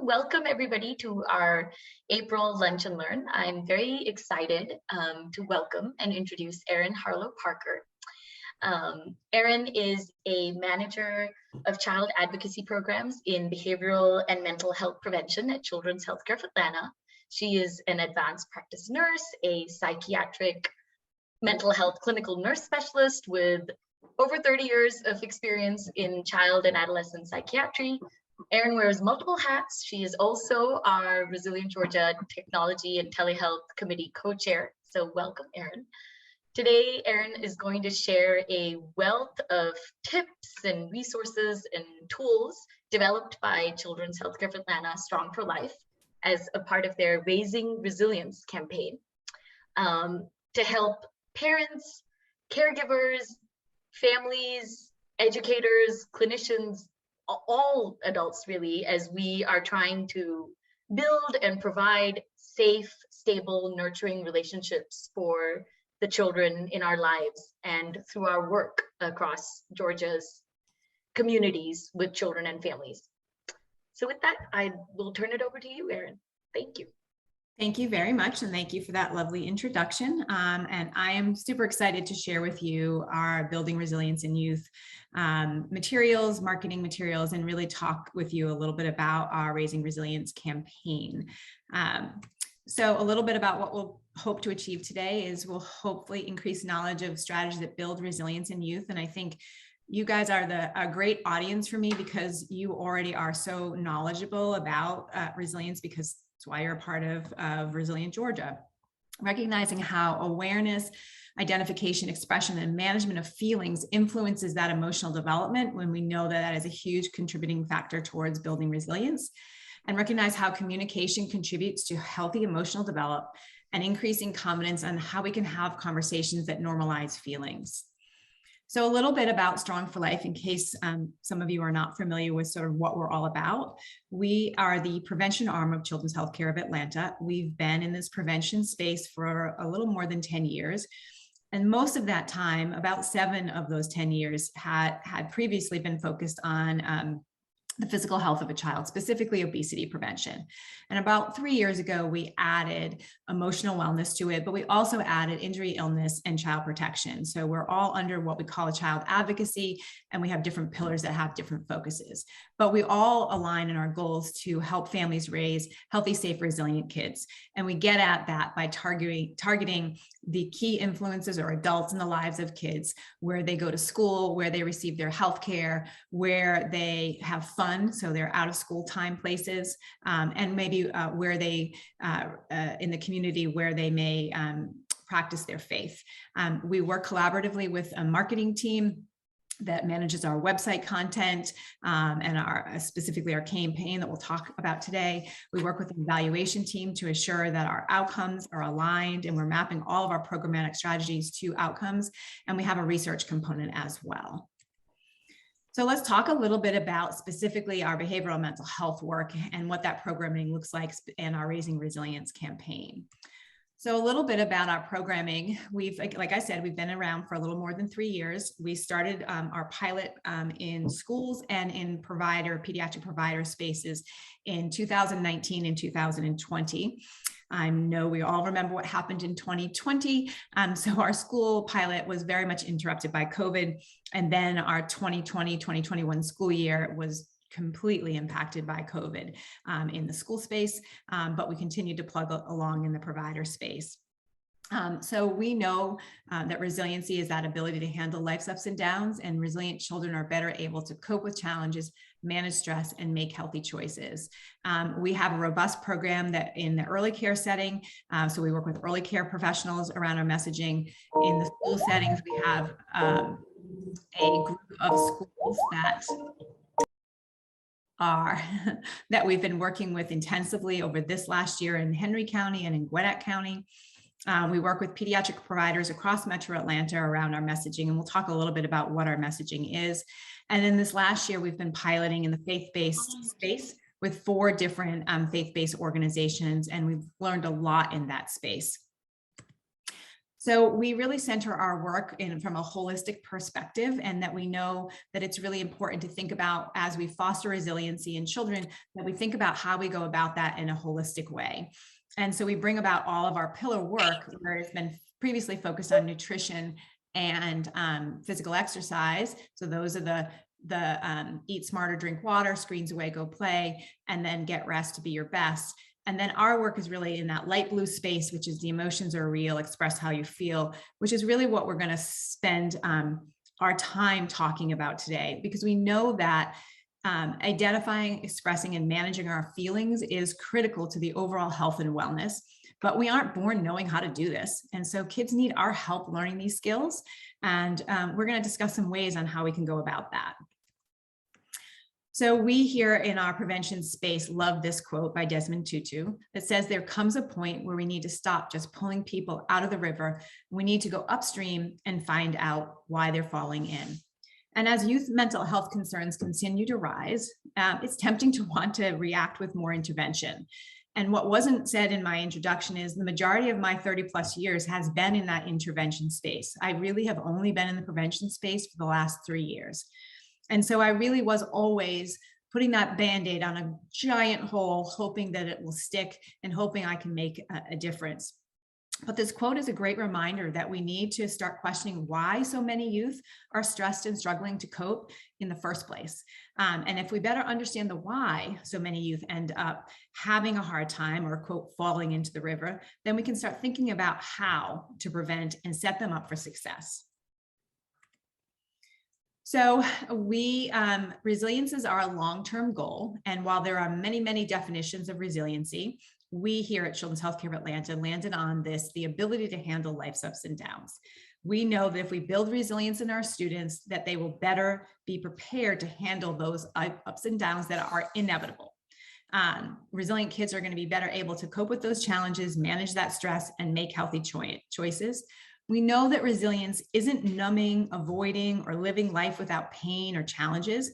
So welcome everybody to our April Lunch and Learn. I'm very excited to welcome and introduce Erin Harlow Parker. Erin is a manager of child advocacy programs in behavioral and mental health prevention at Children's Healthcare of Atlanta. She is an advanced practice nurse, a psychiatric mental health clinical nurse specialist with over 30 years of experience in child and adolescent psychiatry. Erin wears multiple hats. She is also our Resilient Georgia Technology and Telehealth Committee co-chair. So welcome, Erin. Today, Erin is going to share a wealth of tips and resources and tools developed by Children's Healthcare of Atlanta, Strong for Life, as a part of their Raising Resilience campaign to help parents, caregivers, families, educators, clinicians, all adults really, as we are trying to build and provide safe, stable, nurturing relationships for the children in our lives and through our work across Georgia's communities with children and families. So with that, I will turn it over to you, Erin. Thank you. Thank you very much, and thank you for that lovely introduction. And I am super excited to share with you our Building Resilience in Youth materials, marketing materials, and really talk with you a little bit about our Raising Resilience campaign. So a little bit about what we'll hope to achieve today is we'll hopefully increase knowledge of strategies that build resilience in youth. And I think you guys are a great audience for me because you already are so knowledgeable about resilience, because that's why you're a part of Resilient Georgia. Recognizing how awareness, identification, expression, and management of feelings influences that emotional development, when we know that that is a huge contributing factor towards building resilience, and recognize how communication contributes to healthy emotional development and increasing confidence on how we can have conversations that normalize feelings. So a little bit about Strong for Life, in case some of you are not familiar with sort of what we're all about. We are the prevention arm of Children's Healthcare of Atlanta. We've been in this prevention space for a little more than 10 years. And most of that time, about 7 of those 10 years, had previously been focused on the physical health of a child, specifically obesity prevention. And about 3 years ago, we added emotional wellness to it, but we also added injury, illness, and child protection. So we're all under what we call a child advocacy, and we have different pillars that have different focuses. But we all align in our goals to help families raise healthy, safe, resilient kids. And we get at that by targeting the key influences or adults in the lives of kids, where they go to school, where they receive their health care, where they have fun, so they're out of school time places, and maybe where they, in the community where they may practice their faith. We work collaboratively with a marketing team that manages our website content and specifically our campaign that we'll talk about today. We work with an evaluation team to ensure that our outcomes are aligned, and we're mapping all of our programmatic strategies to outcomes. And we have a research component as well. So let's talk a little bit about specifically our behavioral and mental health work and what that programming looks like in our Raising Resilience campaign. So a little bit about our programming. Like I said, we've been around for a little more than 3 years. We started our pilot in schools and in pediatric provider spaces in 2019 and 2020. I know we all remember what happened in 2020. So our school pilot was very much interrupted by COVID. And then our 2020-2021 school year was completely impacted by COVID in the school space, but we continued to plug along in the provider space. So we know that resiliency is that ability to handle life's ups and downs, and resilient children are better able to cope with challenges, manage stress, and make healthy choices. We have a robust program that in the early care setting, so we work with early care professionals around our messaging. In the school settings, we have a group of schools that we've been working with intensively over this last year in Henry County and in Gwinnett County. We work with pediatric providers across Metro Atlanta around our messaging, and we'll talk a little bit about what our messaging is. And then this last year, we've been piloting in the faith-based space with 4 different faith-based organizations, and we've learned a lot in that space. So we really center our work from a holistic perspective, and that we know that it's really important to think about, as we foster resiliency in children, that we think about how we go about that in a holistic way. And so we bring about all of our pillar work, where it's been previously focused on nutrition and physical exercise. So those are the eat smarter, drink water, screens away, go play, and then get rest to be your best. And then our work is really in that light blue space, which is the emotions are real, express how you feel, which is really what we're going to spend our time talking about today, because we know that identifying, expressing, and managing our feelings is critical to the overall health and wellness. But we aren't born knowing how to do this. And so kids need our help learning these skills. And we're going to discuss some ways on how we can go about that. So we here in our prevention space love this quote by Desmond Tutu that says, there comes a point where we need to stop just pulling people out of the river. We need to go upstream and find out why they're falling in. And as youth mental health concerns continue to rise, it's tempting to want to react with more intervention. And what wasn't said in my introduction is the majority of my 30 plus years has been in that intervention space. I really have only been in the prevention space for the last 3 years. And so I really was always putting that Band-Aid on a giant hole, hoping that it will stick and hoping I can make a difference. But this quote is a great reminder that we need to start questioning why so many youth are stressed and struggling to cope in the first place. And if we better understand the why so many youth end up having a hard time or, quote, falling into the river, then we can start thinking about how to prevent and set them up for success. So resilience is our long-term goal. And while there are many, many definitions of resiliency, we here at Children's Healthcare of Atlanta landed on this, the ability to handle life's ups and downs. We know that if we build resilience in our students, that they will better be prepared to handle those ups and downs that are inevitable. Resilient kids are going to be better able to cope with those challenges, manage that stress, and make healthy choices. We know that resilience isn't numbing, avoiding, or living life without pain or challenges.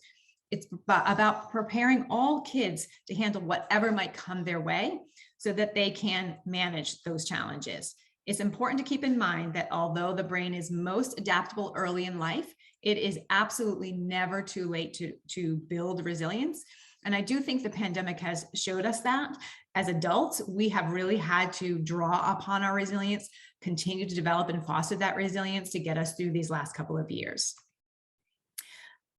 It's about preparing all kids to handle whatever might come their way so that they can manage those challenges. It's important to keep in mind that although the brain is most adaptable early in life, it is absolutely never too late to build resilience. And I do think the pandemic has showed us that. As adults, we have really had to draw upon our resilience, continue to develop and foster that resilience to get us through these last couple of years.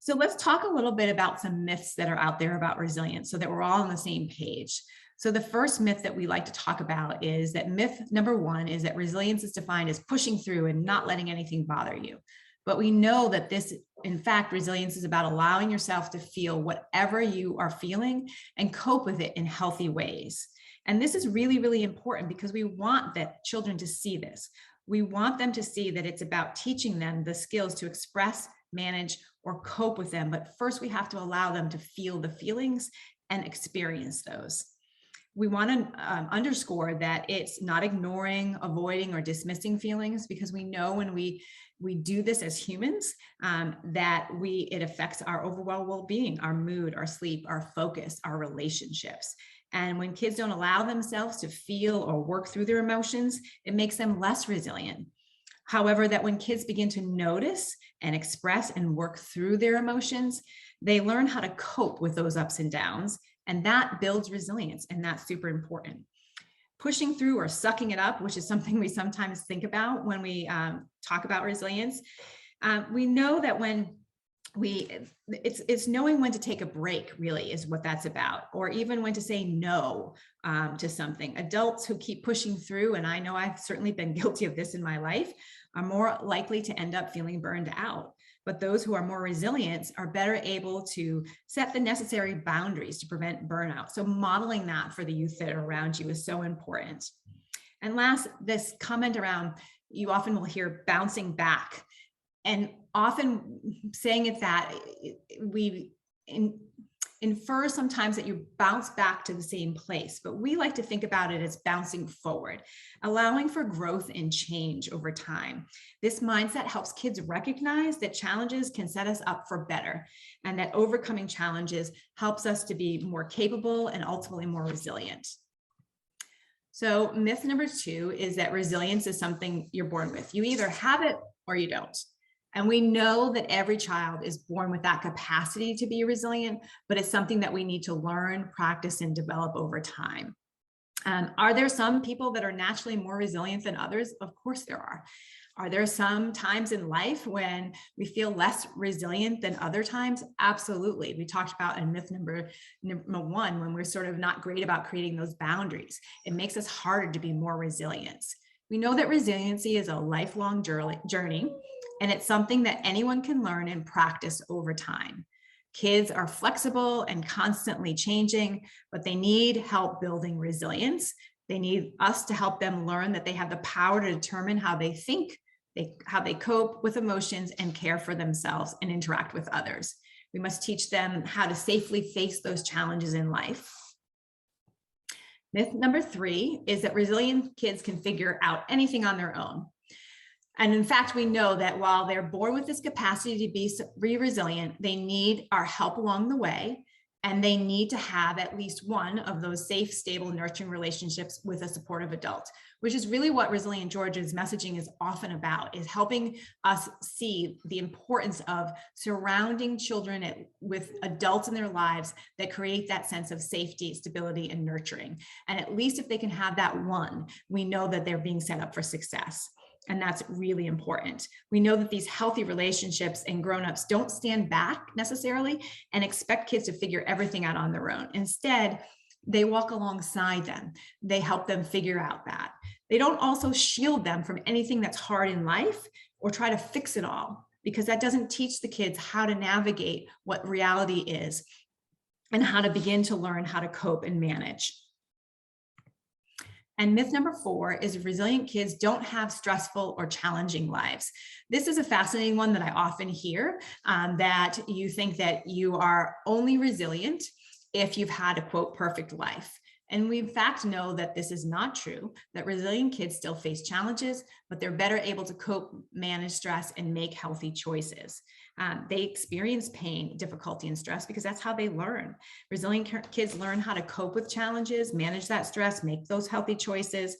So let's talk a little bit about some myths that are out there about resilience so that we're all on the same page. So the first myth that we like to talk about is that myth number one is that resilience is defined as pushing through and not letting anything bother you. But we know that this, in fact, resilience is about allowing yourself to feel whatever you are feeling and cope with it in healthy ways. And this is really, really important because we want that children to see this. We want them to see that it's about teaching them the skills to express, manage, or cope with them. But first, we have to allow them to feel the feelings and experience those. We want to underscore that it's not ignoring, avoiding, or dismissing feelings, because we know when we do this as humans, that it affects our overall well-being, our mood, our sleep, our focus, our relationships. And when kids don't allow themselves to feel or work through their emotions, it makes them less resilient. However, that when kids begin to notice and express and work through their emotions, they learn how to cope with those ups and downs, and that builds resilience, and that's super important. Pushing through or sucking it up, which is something we sometimes think about when we talk about resilience, we know that when it's knowing when to take a break, really, is what that's about, or even when to say no to something. Adults who keep pushing through, and I know I've certainly been guilty of this in my life, are more likely to end up feeling burned out. But those who are more resilient are better able to set the necessary boundaries to prevent burnout. So modeling that for the youth that are around you is so important. And last, this comment around, you often will hear bouncing back. And often saying it that we infer sometimes that you bounce back to the same place, but we like to think about it as bouncing forward, allowing for growth and change over time. This mindset helps kids recognize that challenges can set us up for better, and that overcoming challenges helps us to be more capable and ultimately more resilient. So myth number 2 is that resilience is something you're born with. You either have it or you don't. And we know that every child is born with that capacity to be resilient, but it's something that we need to learn, practice, and develop over time. Are there some people that are naturally more resilient than others? Of course there are. Are there some times in life when we feel less resilient than other times? Absolutely. We talked about in myth number 1, when we're sort of not great about creating those boundaries, it makes us harder to be more resilient. We know that resiliency is a lifelong journey, and it's something that anyone can learn and practice over time. Kids are flexible and constantly changing, but they need help building resilience. They need us to help them learn that they have the power to determine how they think, how they cope with emotions, and care for themselves and interact with others. We must teach them how to safely face those challenges in life. Myth number 3 is that resilient kids can figure out anything on their own. And in fact, we know that while they're born with this capacity to be resilient, they need our help along the way, and they need to have at least one of those safe, stable, nurturing relationships with a supportive adult, which is really what Resilient Georgia's messaging is often about, is helping us see the importance of surrounding children with adults in their lives that create that sense of safety, stability, and nurturing. And at least if they can have that one, we know that they're being set up for success. And that's really important. We know that these healthy relationships and grown-ups don't stand back necessarily and expect kids to figure everything out on their own. Instead, they walk alongside them. They help them figure out that. They don't also shield them from anything that's hard in life or try to fix it all, because that doesn't teach the kids how to navigate what reality is and how to begin to learn how to cope and manage. And myth number 4 is resilient kids don't have stressful or challenging lives. This is a fascinating one that I often hear, that you think that you are only resilient if you've had a, quote, perfect life. And we in fact know that this is not true, that resilient kids still face challenges, but they're better able to cope, manage stress, and make healthy choices. They experience pain, difficulty, and stress because that's how they learn. Resilient kids learn how to cope with challenges, manage that stress, make those healthy choices.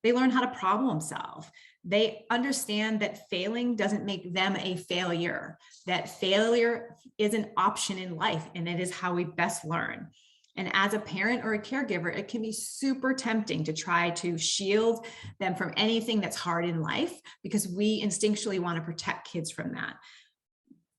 They learn how to problem solve. They understand that failing doesn't make them a failure, that failure is an option in life, and it is how we best learn. And as a parent or a caregiver, it can be super tempting to try to shield them from anything that's hard in life because we instinctually want to protect kids from that.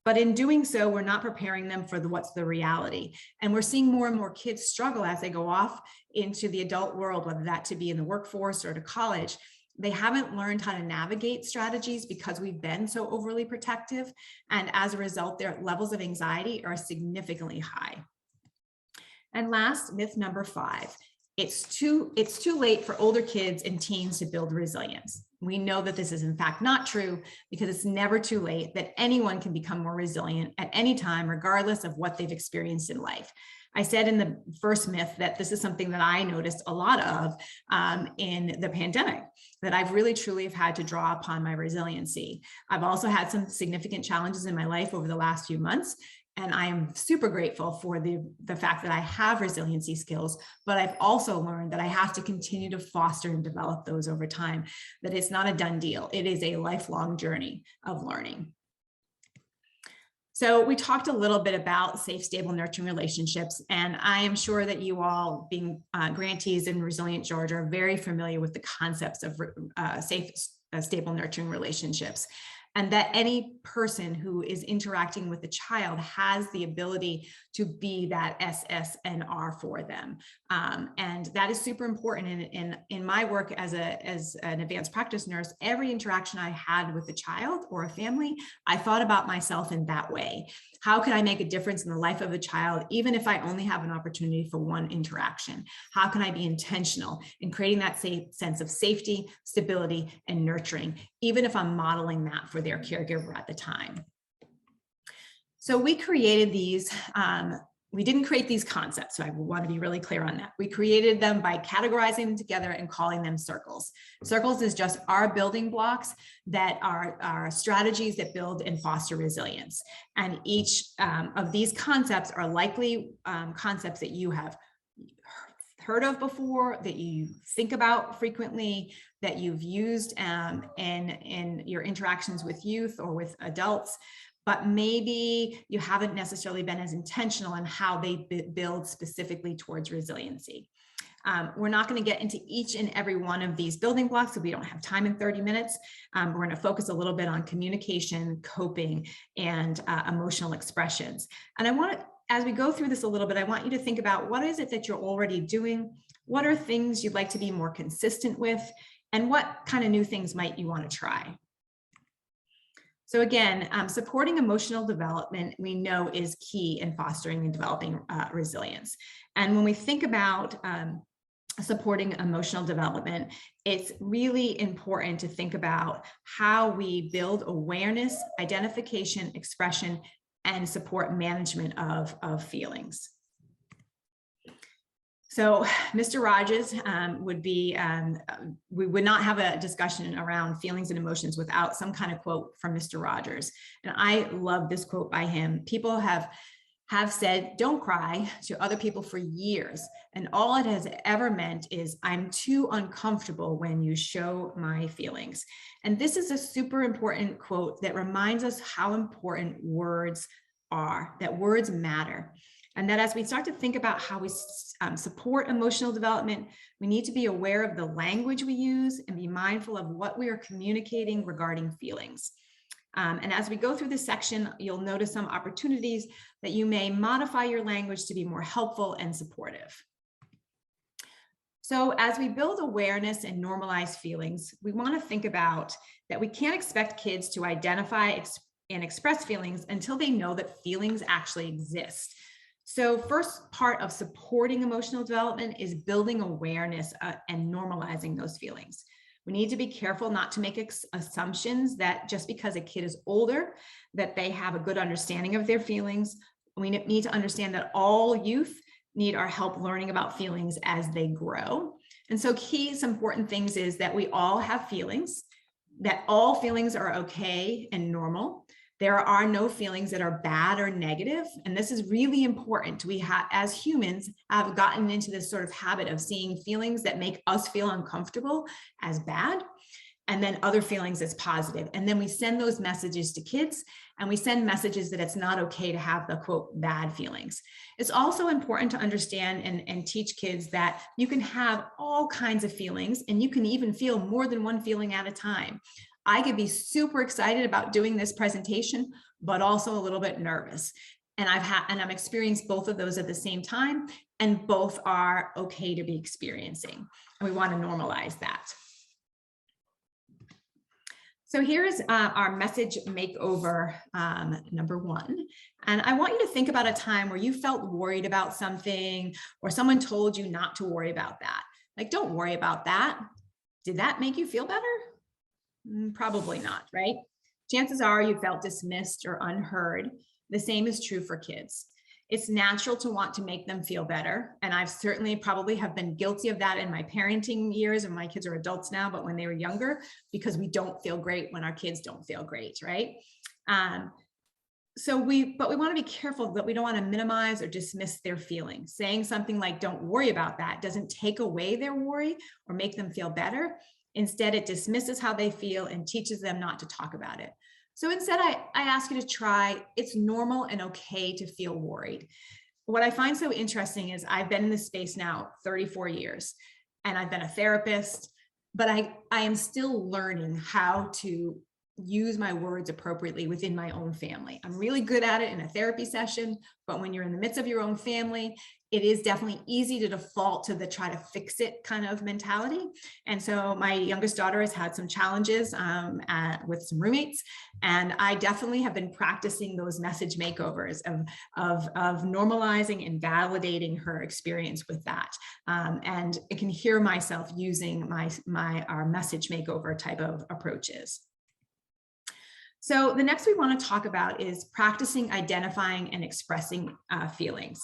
But in doing so, we're not preparing them for what's the reality. And we're seeing more and more kids struggle as they go off into the adult world, whether that to be in the workforce or to college. They haven't learned how to navigate strategies because we've been so overly protective. And as a result, their levels of anxiety are significantly high. And last, myth number 5, it's too late for older kids and teens to build resilience. We know that this is in fact not true because it's never too late, that anyone can become more resilient at any time, regardless of what they've experienced in life. I said in the first myth that this is something that I noticed a lot of in the pandemic, that I've really truly have had to draw upon my resiliency. I've also had some significant challenges in my life over the last few months. And I am super grateful for the fact that I have resiliency skills, but I've also learned that I have to continue to foster and develop those over time, that it's not a done deal. It is a lifelong journey of learning. So we talked a little bit about safe, stable, nurturing relationships, and I am sure that you all, being grantees in Resilient Georgia, are very familiar with the concepts of safe, stable, nurturing relationships. And that any person who is interacting with a child has the ability to be that SSNR for them. And that is super important. In my work as an advanced practice nurse, every interaction I had with a child or a family, I thought about myself in that way. How can I make a difference in the life of a child, even if I only have an opportunity for one interaction? How can I be intentional in creating that sense of safety, stability, and nurturing, even if I'm modeling that for their caregiver at the time? So we created these, we didn't create these concepts, so I want to be really clear on that. We created them by categorizing them together and calling them circles. Circles is just our building blocks that are strategies that build and foster resilience. And each of these concepts are likely concepts that you have heard of before, that you think about frequently, that you've used in your interactions with youth or with adults, but maybe you haven't necessarily been as intentional in how they build specifically towards resiliency. We're not going to get into each and every one of these building blocks, so we don't have time in 30 minutes. We're going to focus a little bit on communication, coping, and emotional expressions. And I want to, as we go through this a little bit, I want you to think about what is it that you're already doing? What are things you'd like to be more consistent with? And what kind of new things might you want to try? So again, supporting emotional development, we know, is key in fostering and developing resilience. And when we think about supporting emotional development, it's really important to think about how we build awareness, identification, expression, and support management of feelings. So Mr. Rogers would be, we would not have a discussion around feelings and emotions without some kind of quote from Mr. Rogers. And I love this quote by him. People have said, "Don't cry," to other people for years. And all it has ever meant is, "I'm too uncomfortable when you show my feelings." And this is a super important quote that reminds us how important words are, that words matter. And that as we start to think about how we support emotional development, we need to be aware of the language we use and be mindful of what we are communicating regarding feelings. And as we go through this section, you'll notice some opportunities that you may modify your language to be more helpful and supportive. So as we build awareness and normalize feelings, we want to think about that we can't expect kids to identify and express feelings until they know that feelings actually exist. So first part of supporting emotional development is building awareness and normalizing those feelings. We need to be careful not to make assumptions that just because a kid is older, that they have a good understanding of their feelings. We need to understand that all youth need our help learning about feelings as they grow. And so some important things is that we all have feelings, that all feelings are okay and normal. There are no feelings that are bad or negative. And this is really important. We as humans, have gotten into this sort of habit of seeing feelings that make us feel uncomfortable as bad, and then other feelings as positive. And then we send those messages to kids, and we send messages that it's not okay to have the quote bad feelings. It's also important to understand and teach kids that you can have all kinds of feelings, and you can even feel more than one feeling at a time. I could be super excited about doing this presentation, but also a little bit nervous. And I'm experiencing both of those at the same time, and both are okay to be experiencing. And we want to normalize that. So here's our message makeover number 1. And I want you to think about a time where you felt worried about something, or someone told you not to worry about that. Like, don't worry about that. Did that make you feel better? Probably not, right? Chances are you felt dismissed or unheard. The same is true for kids. It's natural to want to make them feel better. And I've certainly probably have been guilty of that in my parenting years, and my kids are adults now, but when they were younger, because we don't feel great when our kids don't feel great, right? But we want to be careful that we don't want to minimize or dismiss their feelings. Saying something like, "Don't worry about that," doesn't take away their worry or make them feel better. Instead, it dismisses how they feel and teaches them not to talk about it. So instead, I ask you to try, it's normal and okay to feel worried. What I find so interesting is I've been in this space now 34 years, and I've been a therapist, but I am still learning how to use my words appropriately within my own family. I'm really good at it in a therapy session, but when you're in the midst of your own family, it is definitely easy to default to the try to fix it kind of mentality. And so my youngest daughter has had some challenges with some roommates, and I definitely have been practicing those message makeovers of normalizing and validating her experience with that. And I can hear myself using our message makeover type of approaches. So the next we want to talk about is practicing identifying and expressing feelings.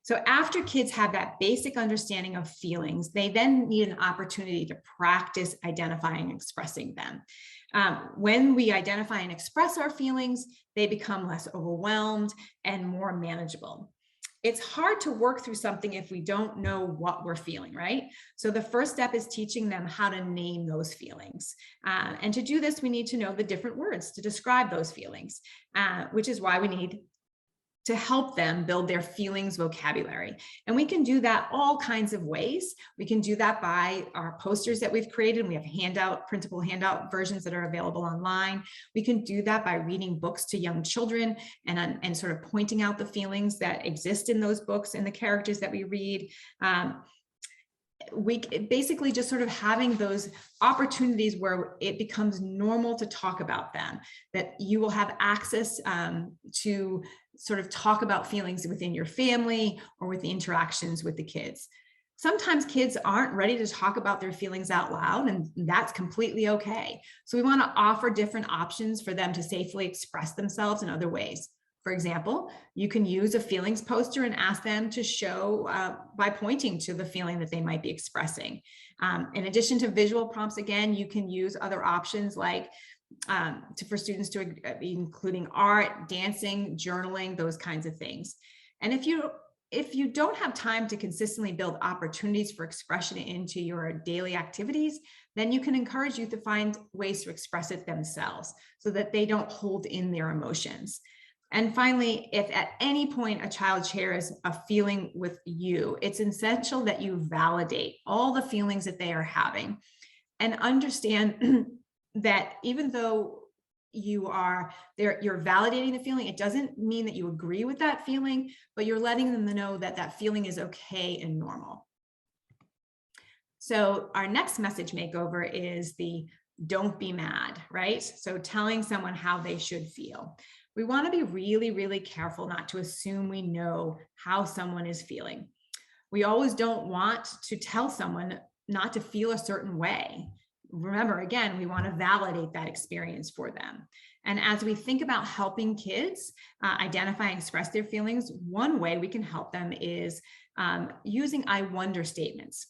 So after kids have that basic understanding of feelings, they then need an opportunity to practice identifying and expressing them. When we identify and express our feelings, they become less overwhelmed and more manageable. it's hard to work through something if we don't know what we're feeling, right? So the first step is teaching them how to name those feelings. And to do this, we need to know the different words to describe those feelings, which is why we need to help them build their feelings vocabulary. And we can do that all kinds of ways. We can do that by our posters that we've created. We have printable handout versions that are available online. We can do that by reading books to young children and sort of pointing out the feelings that exist in those books and the characters that we read. We basically just sort of having those opportunities where it becomes normal to talk about them, that you will have access to sort of talk about feelings within your family or with the interactions with the kids. Sometimes kids aren't ready to talk about their feelings out loud, and that's completely okay. So we want to offer different options for them to safely express themselves in other ways. For example, you can use a feelings poster and ask them to show by pointing to the feeling that they might be expressing. In addition to visual prompts, again, you can use other options like for students to including art, dancing, journaling, those kinds of things. And if you don't have time to consistently build opportunities for expression into your daily activities, then you can encourage youth to find ways to express it themselves so that they don't hold in their emotions. And finally, if at any point a child shares a feeling with you, it's essential that you validate all the feelings that they are having and understand that even though you're validating the feeling, it doesn't mean that you agree with that feeling, but you're letting them know that that feeling is okay and normal. So our next message makeover is the don't be mad, right? So telling someone how they should feel. We want to be really, really careful not to assume we know how someone is feeling. We always don't want to tell someone not to feel a certain way. Remember, again, we want to validate that experience for them. And as we think about helping kids identify and express their feelings, one way we can help them is using I wonder statements.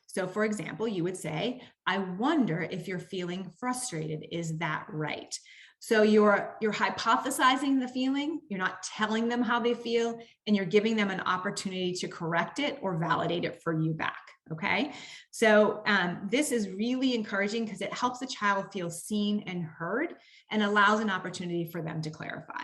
So for example, you would say, I wonder if you're feeling frustrated. Is that right? So you're hypothesizing the feeling, you're not telling them how they feel, and you're giving them an opportunity to correct it or validate it for you back, okay? So this is really encouraging because it helps the child feel seen and heard and allows an opportunity for them to clarify.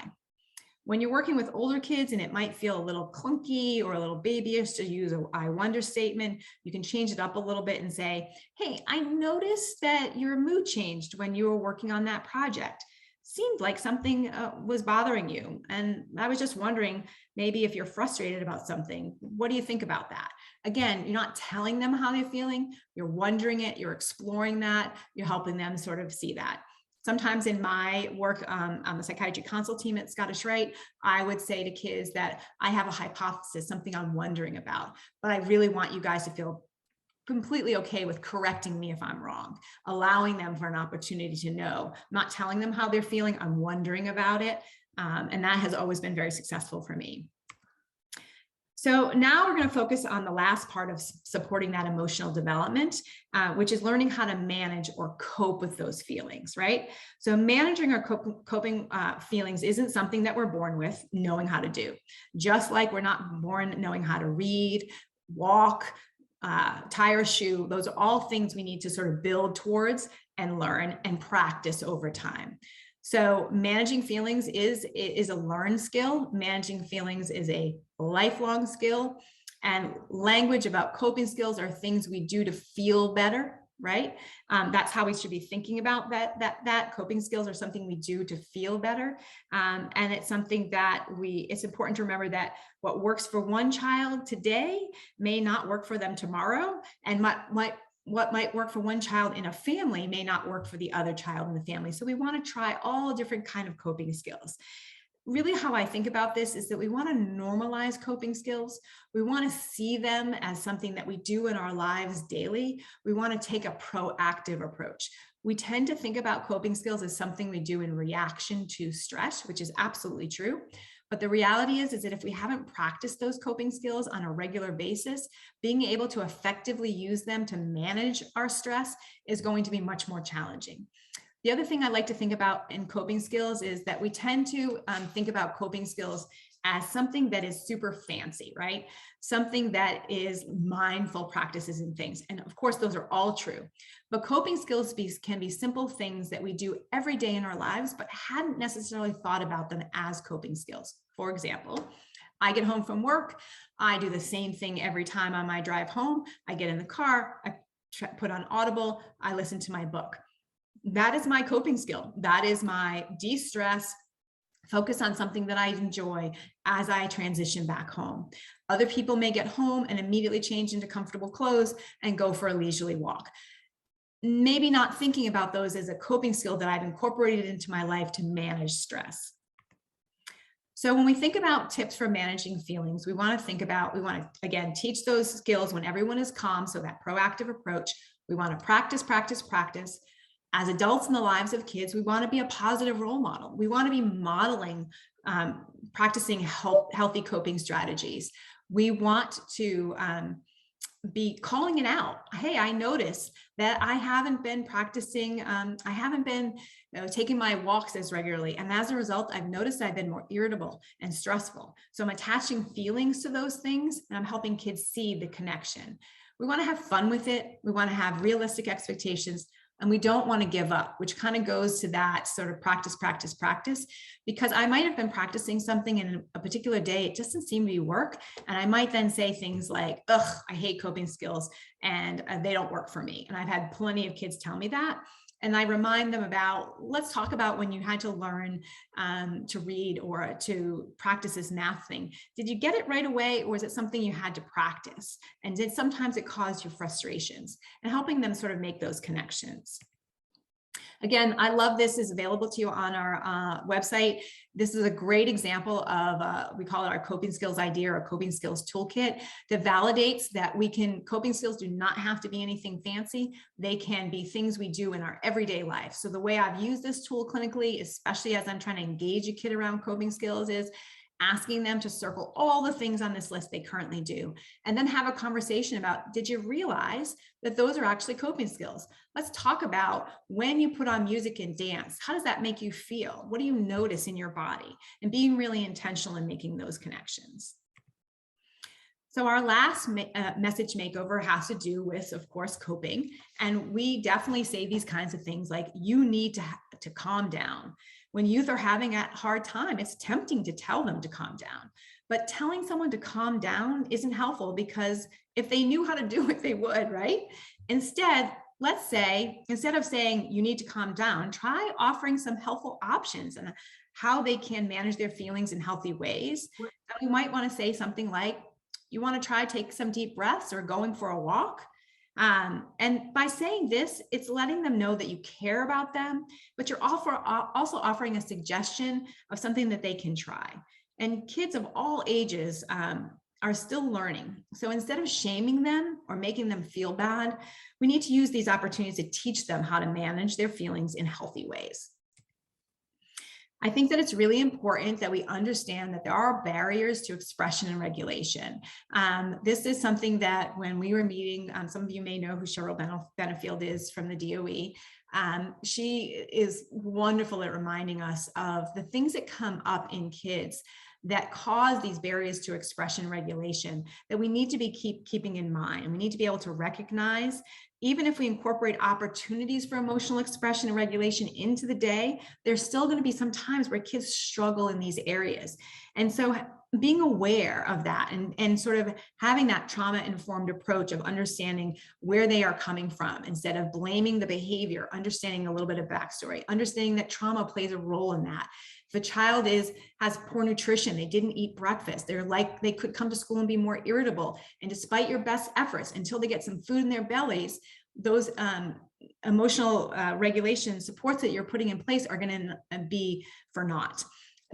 When you're working with older kids and it might feel a little clunky or a little babyish to use a I wonder statement, you can change it up a little bit and say, hey, I noticed that your mood changed when you were working on that project. Seemed like something was bothering you. And I was just wondering, maybe if you're frustrated about something, what do you think about that? Again, you're not telling them how they're feeling, you're wondering it, you're exploring that, you're helping them sort of see that. Sometimes in my work on the psychiatry consult team at Scottish Rite, I would say to kids that I have a hypothesis, something I'm wondering about, but I really want you guys to feel completely okay with correcting me if I'm wrong, allowing them for an opportunity to know, not telling them how they're feeling, I'm wondering about it. And that has always been very successful for me. So now we're going to focus on the last part of supporting that emotional development, which is learning how to manage or cope with those feelings, right? So managing our coping feelings isn't something that we're born with knowing how to do. Just like we're not born knowing how to read, walk, tie a shoe, those are all things we need to sort of build towards and learn and practice over time. So managing feelings is a learned skill. Managing feelings is a lifelong skill. And language about coping skills are things we do to feel better, right? That's how we should be thinking about that coping skills are something we do to feel better. And it's something that it's important to remember that what works for one child today may not work for them tomorrow. And what might work for one child in a family may not work for the other child in the family. So we want to try all different kinds of coping skills. Really, how I think about this is that we want to normalize coping skills. We want to see them as something that we do in our lives daily. We want to take a proactive approach. We tend to think about coping skills as something we do in reaction to stress, which is absolutely true. But the reality is that if we haven't practiced those coping skills on a regular basis, being able to effectively use them to manage our stress is going to be much more challenging. The other thing I like to think about in coping skills is that we tend to think about coping skills as something that is super fancy, right? Something that is mindful practices and things. And of course, those are all true. But coping skills can be simple things that we do every day in our lives, but hadn't necessarily thought about them as coping skills. For example, I get home from work. I do the same thing every time on my drive home. I get in the car, I put on Audible, I listen to my book. That is my coping skill. That is my de-stress, focus on something that I enjoy as I transition back home. Other people may get home and immediately change into comfortable clothes and go for a leisurely walk. Maybe not thinking about those as a coping skill that I've incorporated into my life to manage stress. So when we think about tips for managing feelings, we want to again, teach those skills when everyone is calm. So that proactive approach, we want to practice, practice, practice. As adults in the lives of kids, we want to be a positive role model. We want to be modeling, practicing healthy coping strategies. We want to be calling it out. Hey, I notice that I haven't been practicing, I haven't been taking my walks as regularly. And as a result, I've noticed I've been more irritable and stressful. So I'm attaching feelings to those things and I'm helping kids see the connection. We want to have fun with it. We want to have realistic expectations. And we don't want to give up, which kind of goes to that sort of practice, practice, practice, because I might have been practicing something in a particular day. It just doesn't seem to be work. And I might then say things like, ugh, I hate coping skills and they don't work for me. And I've had plenty of kids tell me that. And I remind them about, let's talk about when you had to learn to read or to practice this math thing. Did you get it right away, or is it something you had to practice? And did sometimes it cause you frustrations? And helping them sort of make those connections. Again, I love this is available to you on our website. This is a great example of, we call it our coping skills idea or coping skills toolkit that validates that coping skills do not have to be anything fancy. They can be things we do in our everyday life. So the way I've used this tool clinically, especially as I'm trying to engage a kid around coping skills, is asking them to circle all the things on this list they currently do, and then have a conversation about, did you realize that those are actually coping skills? Let's talk about when you put on music and dance, how does that make you feel? What do you notice in your body? And being really intentional in making those connections. So our last message makeover has to do with, of course, coping. And we definitely say these kinds of things like, you need to calm down. When youth are having a hard time, it's tempting to tell them to calm down. But telling someone to calm down isn't helpful, because if they knew how to do it, they would, right? Instead, let's say, instead of saying you need to calm down, try offering some helpful options and how they can manage their feelings in healthy ways. And we might want to say something like, you want to try take some deep breaths or going for a walk? And by saying this, it's letting them know that you care about them, but you're also offering a suggestion of something that they can try. And kids of all ages are still learning. So instead of shaming them or making them feel bad, we need to use these opportunities to teach them how to manage their feelings in healthy ways. I think that it's really important that we understand that there are barriers to expression and regulation. This is something that when we were meeting, some of you may know who Cheryl Benefield is from the DOE. She is wonderful at reminding us of the things that come up in kids that cause these barriers to expression and regulation that we need to be keeping in mind. And we need to be able to recognize, even if we incorporate opportunities for emotional expression and regulation into the day, there's still going to be some times where kids struggle in these areas. And so being aware of that and sort of having that trauma-informed approach of understanding where they are coming from, instead of blaming the behavior, understanding a little bit of backstory, understanding that trauma plays a role in that. If a child has poor nutrition, they didn't eat breakfast, they could come to school and be more irritable. And despite your best efforts, until they get some food in their bellies, those emotional regulation supports that you're putting in place are going to be for naught.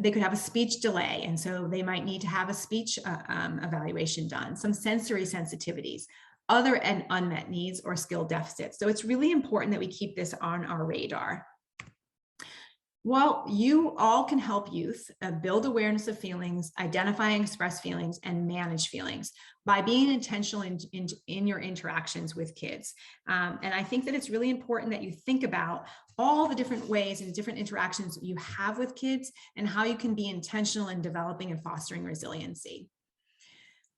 They could have a speech delay, and so they might need to have a speech evaluation done, some sensory sensitivities, other and unmet needs or skill deficits. So it's really important that we keep this on our radar. Well, you all can help youth build awareness of feelings, identify and express feelings, and manage feelings by being intentional in your interactions with kids. And I think that it's really important that you think about all the different ways and different interactions you have with kids and how you can be intentional in developing and fostering resiliency.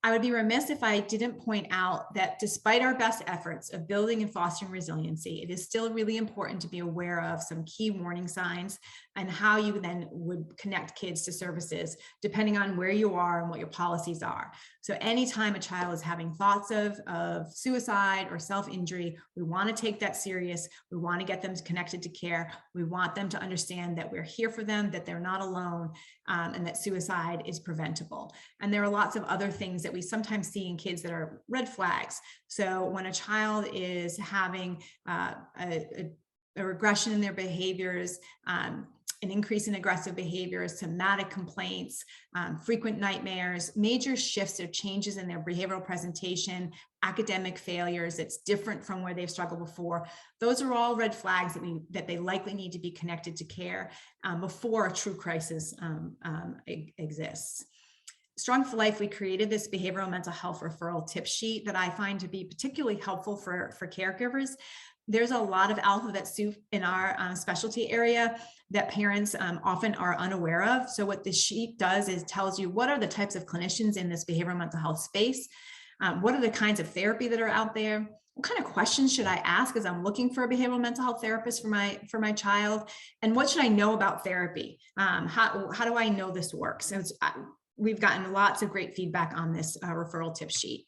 I would be remiss if I didn't point out that despite our best efforts of building and fostering resiliency, it is still really important to be aware of some key warning signs and how you then would connect kids to services depending on where you are and what your policies are. So anytime a child is having thoughts of suicide or self-injury, we want to take that serious. We want to get them connected to care. We want them to understand that we're here for them, that they're not alone, and that suicide is preventable. And there are lots of other things that we sometimes see in kids that are red flags. So when a child is having a regression in their behaviors, an increase in aggressive behaviors, somatic complaints, frequent nightmares, major shifts or changes in their behavioral presentation, academic failures that's different from where they've struggled before. Those are all red flags that they likely need to be connected to care before a true crisis exists. Strong for Life, we created this behavioral mental health referral tip sheet that I find to be particularly helpful for caregivers. There's a lot of alphabet soup in our specialty area that parents often are unaware of. So what this sheet does is tells you what are the types of clinicians in this behavioral mental health space, what are the kinds of therapy that are out there, what kind of questions should I ask as I'm looking for a behavioral mental health therapist for my child, and what should I know about therapy? How do I know this works? And we've gotten lots of great feedback on this referral tip sheet.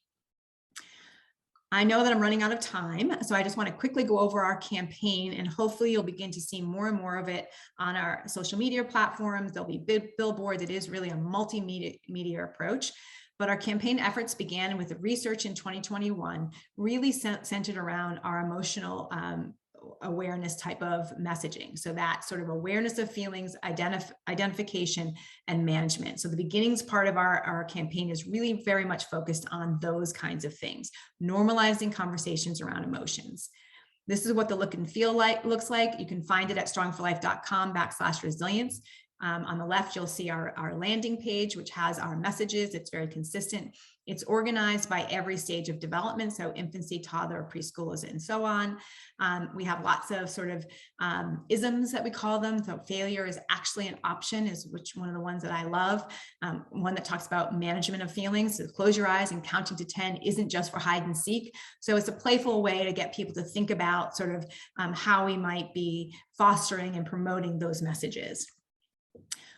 I know that I'm running out of time, so I just want to quickly go over our campaign, and hopefully you'll begin to see more and more of it on our social media platforms. There'll be billboards. It is really a multimedia approach. But our campaign efforts began with research in 2021, really centered around our emotional awareness type of messaging. So that sort of awareness of feelings, identification, and management. So the beginnings part of our campaign is really very much focused on those kinds of things, normalizing conversations around emotions. This is what the look and feel looks like. You can find it at strongforlife.com/resilience. On the left, you'll see our landing page, which has our messages. It's very consistent. It's organized by every stage of development, so infancy, toddler, preschoolers, and so on. We have lots of sort of isms that we call them. So failure is actually an option is one of the ones that I love. One that talks about management of feelings. So close your eyes and counting to 10 isn't just for hide and seek. So it's a playful way to get people to think about sort of how we might be fostering and promoting those messages.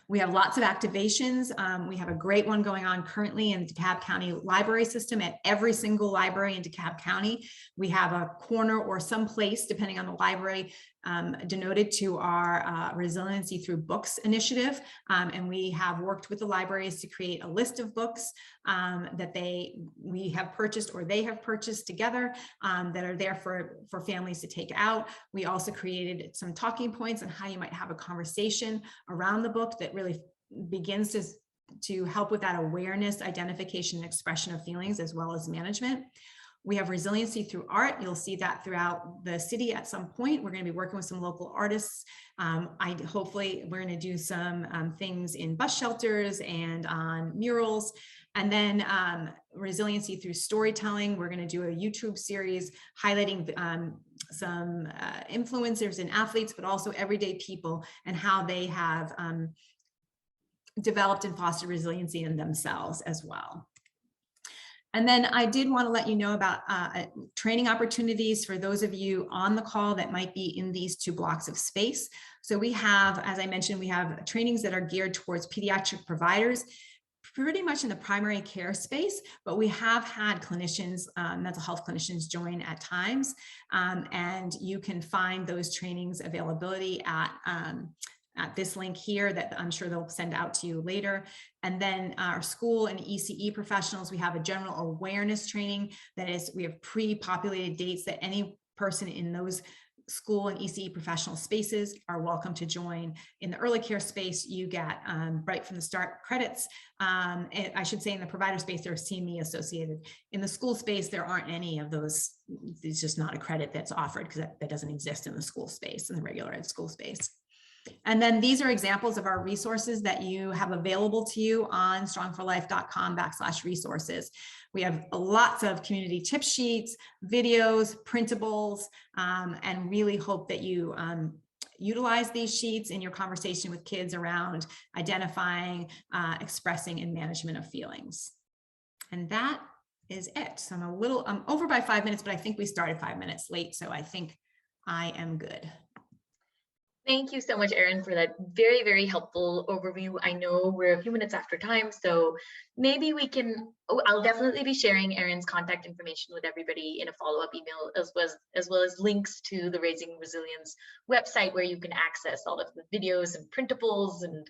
We have lots of activations. We have a great one going on currently in DeKalb County library system. At every single library in DeKalb County, we have a corner or some place, depending on the library, denoted to our Resiliency Through Books initiative. And we have worked with the libraries to create a list of books that we have purchased or they have purchased together that are there for families to take out. We also created some talking points on how you might have a conversation around the book that really begins to help with that awareness, identification, and expression of feelings, as well as management. We have resiliency through art. You'll see that throughout the city at some point. We're going to be working with some local artists. Hopefully we're going to do some things in bus shelters and on murals. And then resiliency through storytelling. We're going to do a YouTube series highlighting some influencers and athletes, but also everyday people and how they have developed and fostered resiliency in themselves as well. And then I did want to let you know about training opportunities for those of you on the call that might be in these two blocks of space. So we have, as I mentioned, we have trainings that are geared towards pediatric providers, pretty much in the primary care space, but we have had clinicians, mental health clinicians join at times. And you can find those trainings availability at this link here that I'm sure they'll send out to you later. And then our school and ECE professionals, we have a general awareness training that is, we have pre-populated dates that any person in those school and ECE professional spaces are welcome to join. In the early care space, you get right from the start credits. I should say in the provider space, there's CME associated. In the school space, there aren't any of those. It's just not a credit that's offered because that doesn't exist in the school space, in the regular ed school space. And then these are examples of our resources that you have available to you on strongforlife.com/resources. We have lots of community tip sheets, videos, printables, and really hope that you utilize these sheets in your conversation with kids around identifying, expressing, and management of feelings. And that is it. So I'm over by 5 minutes, but I think we started 5 minutes late. So I think I am good. Thank you so much, Erin, for that very, very helpful overview. I know we're a few minutes after time, so maybe we can, I'll definitely be sharing Erin's contact information with everybody in a follow-up email, as well as links to the Raising Resilience website where you can access all of the videos and printables and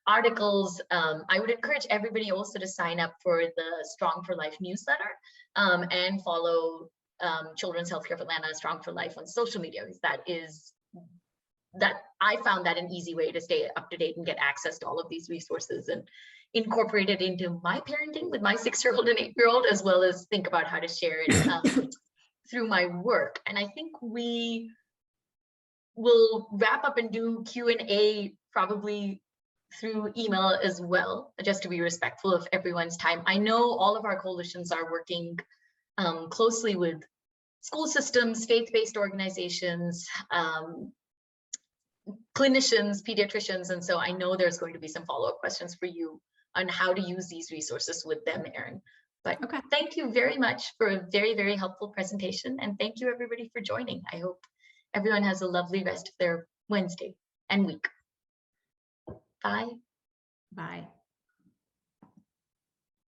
articles. I would encourage everybody also to sign up for the Strong for Life newsletter and follow Children's Healthcare of Atlanta, Strong for Life on social media, because that I found that an easy way to stay up to date and get access to all of these resources and incorporate it into my parenting with my 6-year-old and 8-year-old, as well as think about how to share it through my work. And I think we will wrap up and do Q&A probably through email as well, just to be respectful of everyone's time. I know all of our coalitions are working closely with school systems, faith-based organizations, clinicians, pediatricians, and so I know there's going to be some follow-up questions for you on how to use these resources with them, Erin. But okay, thank you very much for a very, very helpful presentation, and thank you everybody for joining. I hope everyone has a lovely rest of their Wednesday and week. Bye. Bye.